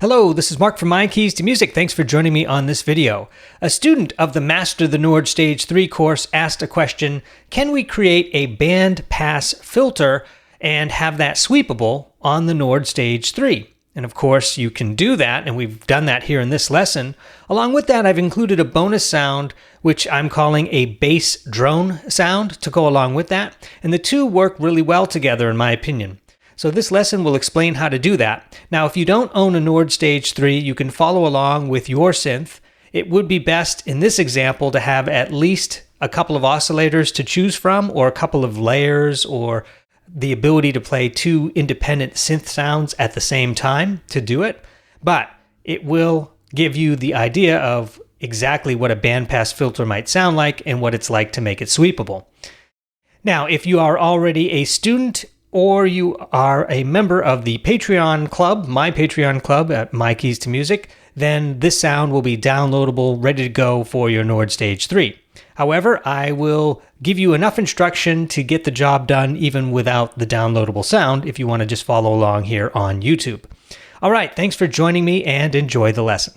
Hello, this is Mark from My Keys to Music. Thanks for joining me on this video. A student of the Master the Nord Stage 3 course asked a question, can we create a band pass filter and have that sweepable on the Nord Stage 3? And of course you can do that, and we've done that here in this lesson. Along with that, I've included a bonus sound which I'm calling a bass drone sound to go along with that, and the two work really well together in my opinion. So this lesson will explain how to do that. Now, if you don't own a Nord Stage 3, you can follow along with your synth. It would be best in this example to have at least a couple of oscillators to choose from, or a couple of layers, or the ability to play two independent synth sounds at the same time to do it. But it will give you the idea of exactly what a bandpass filter might sound like and what it's like to make it sweepable. Now, if you are already a student or you are a member of the Patreon club, my Patreon club at My Keys to Music, then this sound will be downloadable, ready to go for your Nord Stage 3. However, I will give you enough instruction to get the job done even without the downloadable sound if you want to just follow along here on YouTube. All right, thanks for joining me and enjoy the lesson.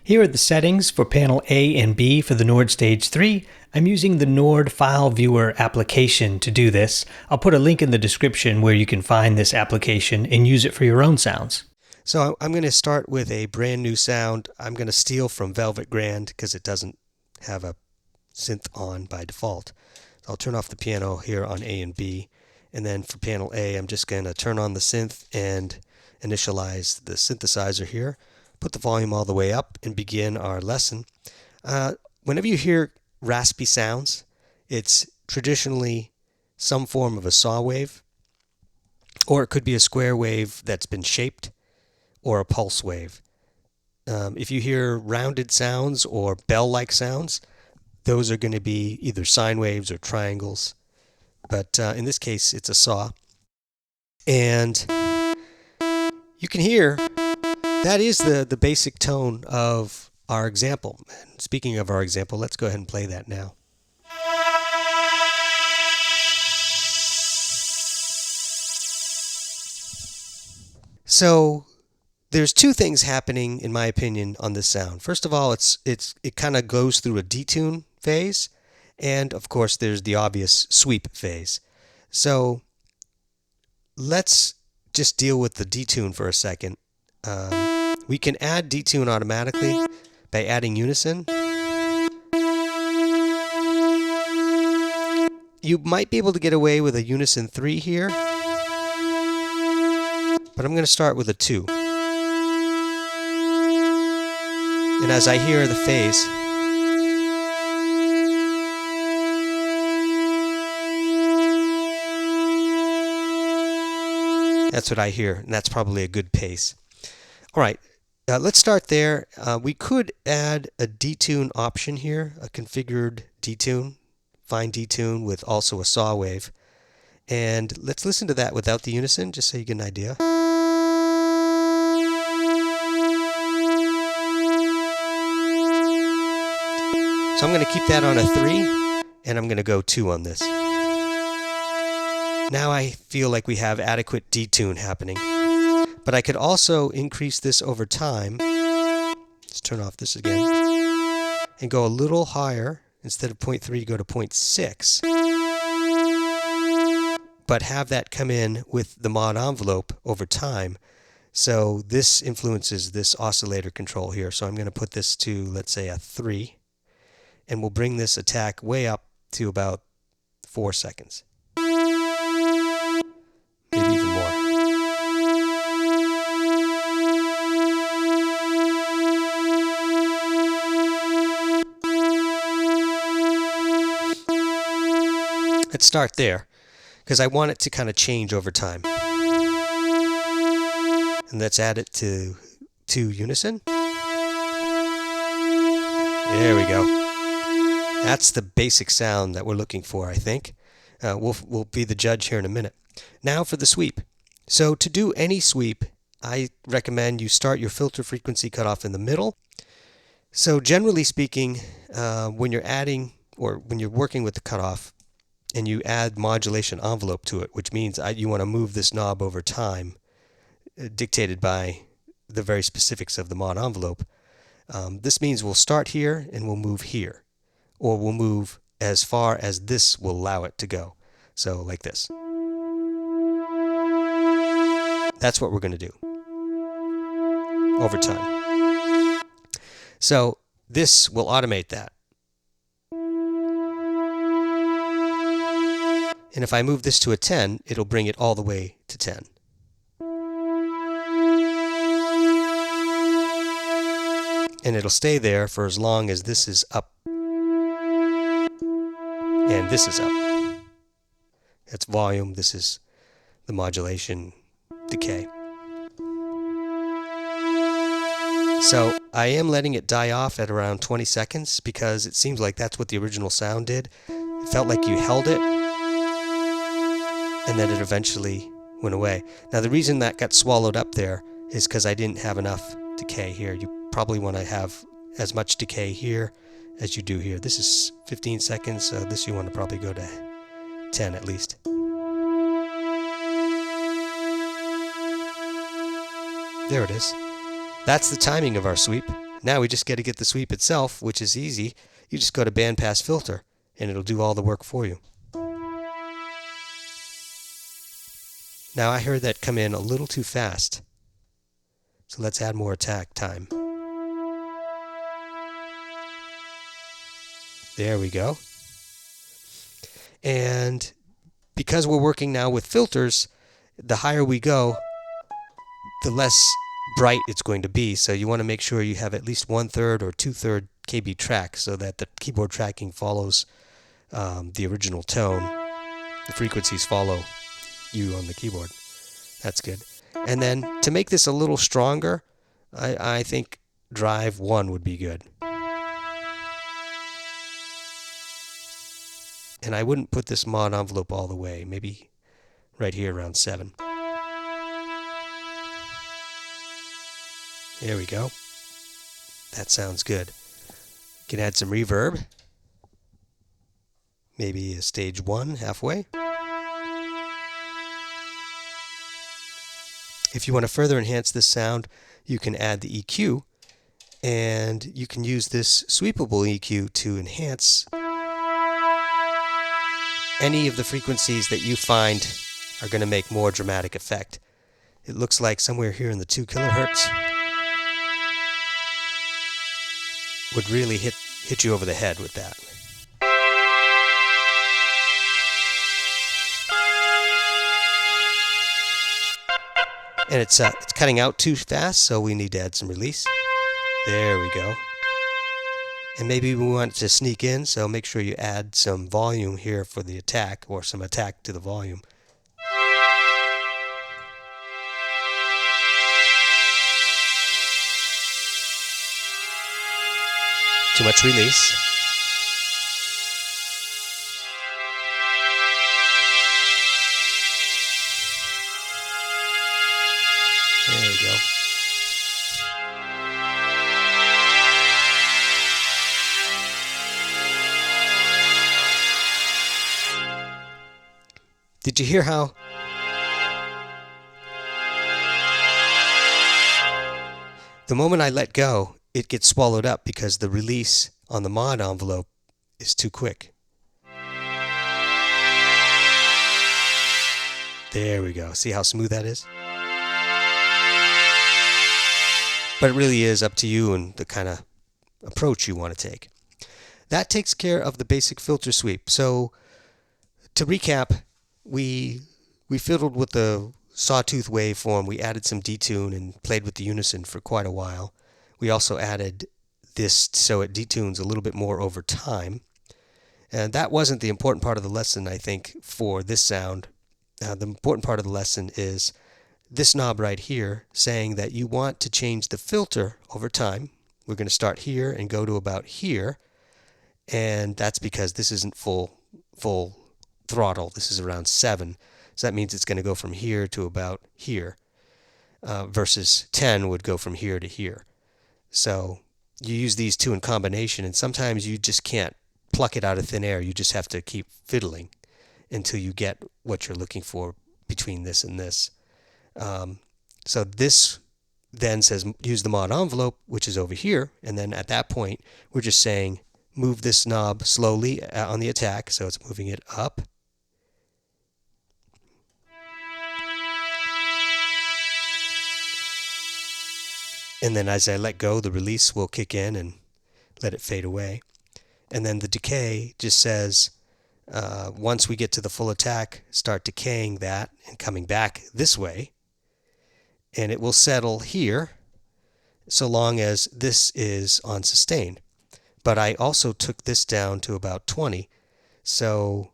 Here are the settings for panel A and B for the Nord Stage 3. I'm using the Nord File Viewer application to do this. I'll put a link in the description where you can find this application and use it for your own sounds. So I'm going to start with a brand new sound. I'm going to steal from Velvet Grand because it doesn't have a synth on by default. I'll turn off the piano here on A and B. And then for panel A, I'm just going to turn on the synth and initialize the synthesizer here. Put the volume all the way up and begin our lesson. Whenever you hear raspy sounds, it's traditionally some form of a saw wave, or it could be a square wave that's been shaped, or a pulse wave. If you hear rounded sounds or bell-like sounds, those are going to be either sine waves or triangles, but in this case it's a saw. And you can hear that is the basic tone of our example. And speaking of our example, let's go ahead and play that now. So there's two things happening, in my opinion, on this sound. First of all, it kind of goes through a detune phase, and of course there's the obvious sweep phase. So let's just deal with the detune for a second. We can add detune automatically by adding unison. You might be able to get away with a unison 3 here, but I'm going to start with a 2. And as I hear the phase, that's what I hear, and that's probably a good pace. All right, let's start there. We could add a detune option here, a configured detune, fine detune with also a saw wave. And let's listen to that without the unison, just so you get an idea. So I'm going to keep that on a 3, and I'm going to go 2 on this. Now I feel like we have adequate detune happening. But I could also increase this over time. Let's turn off this again. And go a little higher. Instead of 0.3, go to 0.6. But have that come in with the mod envelope over time. So this influences this oscillator control here. So I'm going to put this to, let's say, a 3. And we'll bring this attack way up to about 4 seconds. Maybe even more. Let's start there, because I want it to kind of change over time. And let's add it to unison. There we go. That's the basic sound that we're looking for, I think. We'll be the judge here in a minute. Now for the sweep. So to do any sweep, I recommend you start your filter frequency cutoff in the middle. So generally speaking, when you're adding or when you're working with the cutoff and you add modulation envelope to it, which means you want to move this knob over time, dictated by the very specifics of the mod envelope, this means we'll start here and we'll move here, or we'll move as far as this will allow it to go. So like this. That's what we're going to do over time. So this will automate that. And if I move this to a 10, it'll bring it all the way to 10. And it'll stay there for as long as this is up and this is up. That's volume. This is the modulation decay. So I am letting it die off at around 20 seconds because it seems like that's what the original sound did. It felt like you held it and then it eventually went away. Now the reason that got swallowed up there is because I didn't have enough decay here. You probably want to have as much decay here as you do here. This is 15 seconds, so this you want to probably go to 10 at least. There it is. That's the timing of our sweep. Now we just got to get the sweep itself, which is easy. You just go to bandpass filter and it'll do all the work for you. Now I heard that come in a little too fast. So let's add more attack time. There we go. And because we're working now with filters, the higher we go, the less bright it's going to be. So you want to make sure you have at least 1/3 or 2/3 KB track so that the keyboard tracking follows the original tone. The frequencies follow you on the keyboard. That's good. And then to make this a little stronger, I think drive 1 would be good. And I wouldn't put this mod envelope all the way, maybe right here around 7. There we go. That sounds good. You can add some reverb. Maybe a stage 1 halfway. If you want to further enhance this sound, you can add the EQ, and you can use this sweepable EQ to enhance any of the frequencies that you find are going to make more dramatic effect. It looks like somewhere here in the 2 kilohertz would really hit you over the head with that. And it's cutting out too fast, so we need to add some release. There we go. And maybe we want it to sneak in, so make sure you add some volume here for the attack, or some attack to the volume. Too much release. There we go. Did you hear how the moment I let go, it gets swallowed up because the release on the mod envelope is too quick? There we go. See how smooth that is? But it really is up to you and the kind of approach you want to take. That takes care of the basic filter sweep. So to recap, we fiddled with the sawtooth waveform. We added some detune and played with the unison for quite a while. We also added this so it detunes a little bit more over time. And that wasn't the important part of the lesson, I think, for this sound. The important part of the lesson is this knob right here saying that you want to change the filter over time. We're going to start here and go to about here. And that's because this isn't full throttle. This is around 7. So that means it's going to go from here to about here, versus 10 would go from here to here. So you use these two in combination, and sometimes you just can't pluck it out of thin air. You just have to keep fiddling until you get what you're looking for between this and this. So this then says use the mod envelope, which is over here, and then at that point we're just saying move this knob slowly on the attack, so it's moving it up. And then as I let go, the release will kick in and let it fade away. And then the decay just says, once we get to the full attack, start decaying that and coming back this way. And it will settle here so long as this is on sustain. But I also took this down to about 20. So,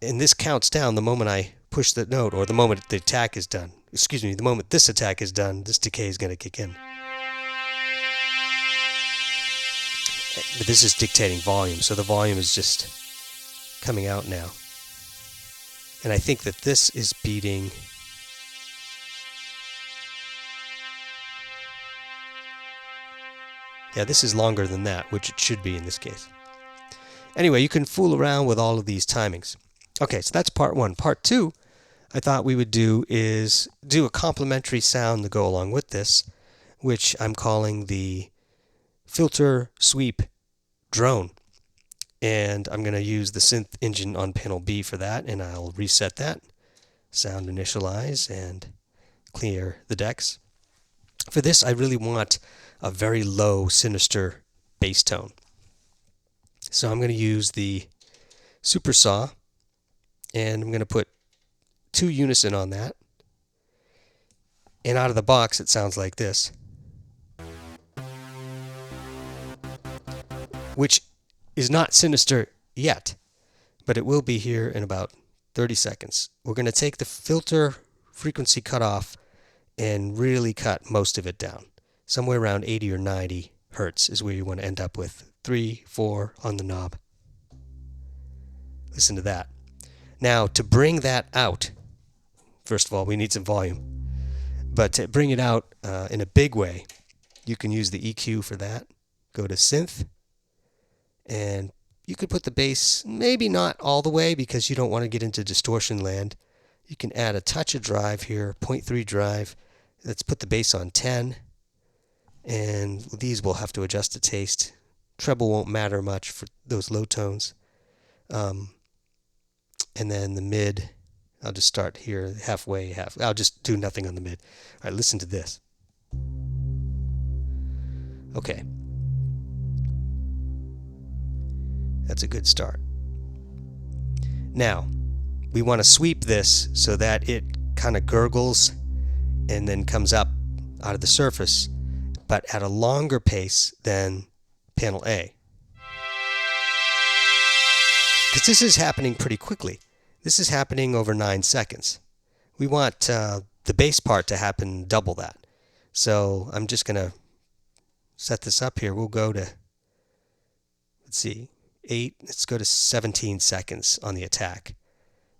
and this counts down the moment I push the note, or the moment the attack is done. Excuse me, the moment this attack is done, this decay is going to kick in. But this is dictating volume, so the volume is just coming out now. And I think that this is beating... Yeah, this is longer than that, which it should be in this case. Anyway, you can fool around with all of these timings. Okay, so that's part one. Part two, I thought we would do is do a complementary sound to go along with this, which I'm calling the filter sweep drone. And I'm going to use the synth engine on panel B for that, and I'll reset that, sound initialize, and clear the decks. For this, I really want a very low, sinister bass tone. So I'm going to use the super saw, and I'm going to put 2 unison on that. And out of the box, it sounds like this, which is not sinister yet, but it will be here in about 30 seconds. We're going to take the filter frequency cutoff and really cut most of it down. Somewhere around 80 or 90 hertz is where you want to end up with 3, 4 on the knob. Listen to that. Now, to bring that out, first of all, we need some volume. But to bring it out in a big way, you can use the EQ for that. Go to Synth, and you could put the bass maybe not all the way because you don't want to get into distortion land. You can add a touch of drive here, 0.3 drive. Let's put the bass on 10. And these will have to adjust to taste. Treble won't matter much for those low tones. And then the mid, I'll just start here halfway. I'll just do nothing on the mid. All right, listen to this. Okay. That's a good start. Now, we want to sweep this so that it kind of gurgles and then comes up out of the surface, but at a longer pace than panel A. Because this is happening pretty quickly. This is happening over 9 seconds. We want the bass part to happen double that. So I'm just going to set this up here. We'll go to, let's see, 8. Let's go to 17 seconds on the attack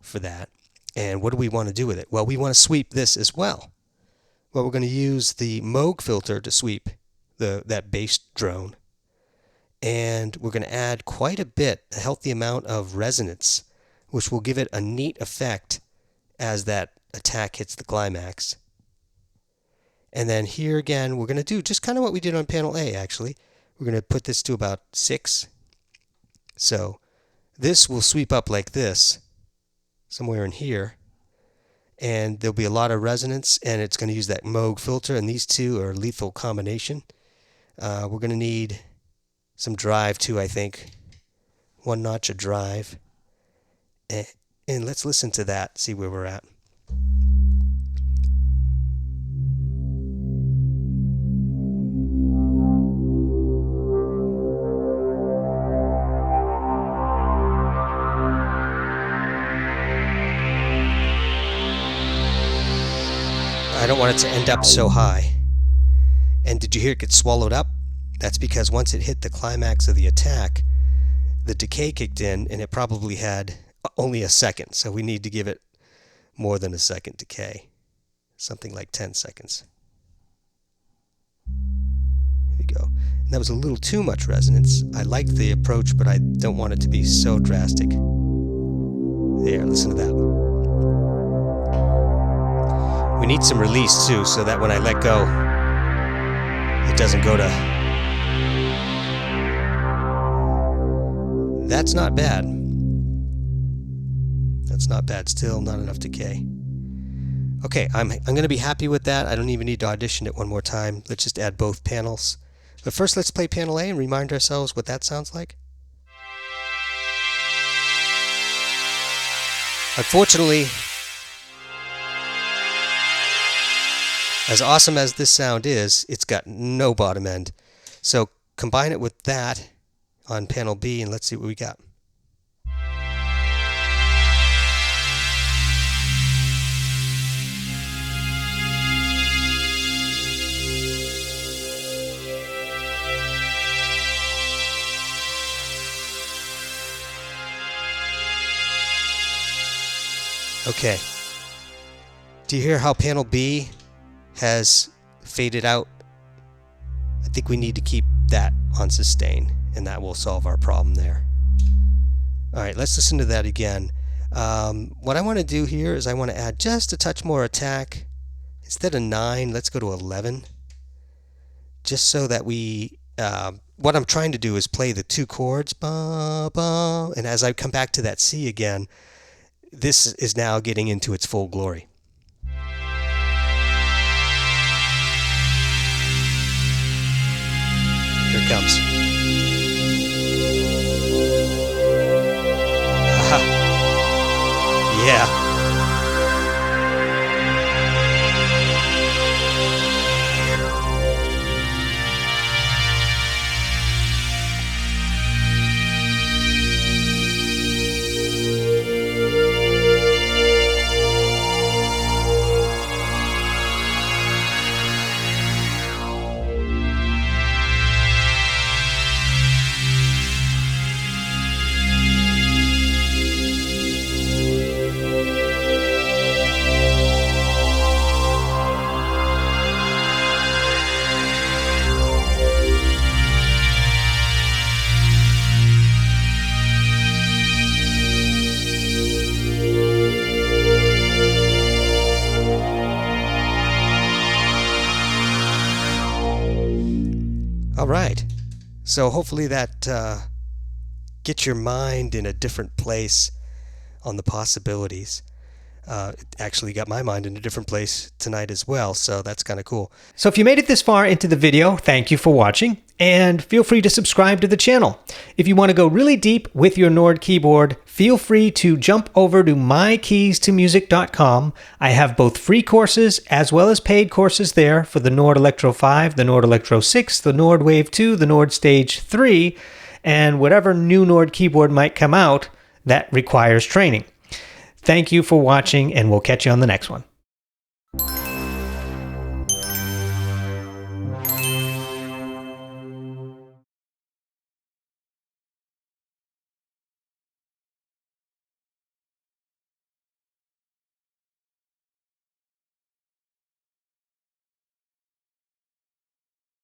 for that. And what do we want to do with it? Well, we want to sweep this as well. Well, we're going to use the Moog filter to sweep that bass drone. And we're going to add quite a bit, a healthy amount of resonance, which will give it a neat effect as that attack hits the climax. And then here again, we're going to do just kind of what we did on panel A, actually. We're going to put this to about 6. So this will sweep up like this, somewhere in here. And there'll be a lot of resonance, and it's going to use that Moog filter, and these two are a lethal combination. We're going to need some drive too, I think. 1 notch of drive. And let's listen to that, see where we're at. I don't want it to end up so high. And did you hear it get swallowed up? That's because once it hit the climax of the attack, the decay kicked in, and it probably had only a second, so we need to give it more than a second decay. Something like 10 seconds. Here we go. And that was a little too much resonance. I like the approach, but I don't want it to be so drastic. There, listen to that. We need some release too, so that when I let go, it doesn't go to... That's not bad. That's not bad. Still not enough decay. Okay, I'm going to be happy with that. I don't even need to audition it one more time. Let's just add both panels. But first, let's play panel A and remind ourselves what that sounds like. Unfortunately, as awesome as this sound is, it's got no bottom end. So combine it with that on panel B and let's see what we got. Okay. Do you hear how panel B has faded out? I think we need to keep that on sustain, and that will solve our problem there. Alright, let's listen to that again. What I want to do here is I want to add just a touch more attack. Instead of 9, let's go to 11. Just so that we... what I'm trying to do is play the two chords, ba, ba, and as I come back to that C again, this is now getting into its full glory. Here it comes. Aha. Yeah. All right, so hopefully that gets your mind in a different place on the possibilities. It actually got my mind in a different place tonight as well, so that's kind of cool. So if you made it this far into the video, thank you for watching, and feel free to subscribe to the channel. If you want to go really deep with your Nord keyboard, feel free to jump over to mykeystomusic.com. I have both free courses as well as paid courses there for the Nord Electro 5, the Nord Electro 6, the Nord Wave 2, the Nord Stage 3, and whatever new Nord keyboard might come out that requires training. Thank you for watching, and we'll catch you on the next one.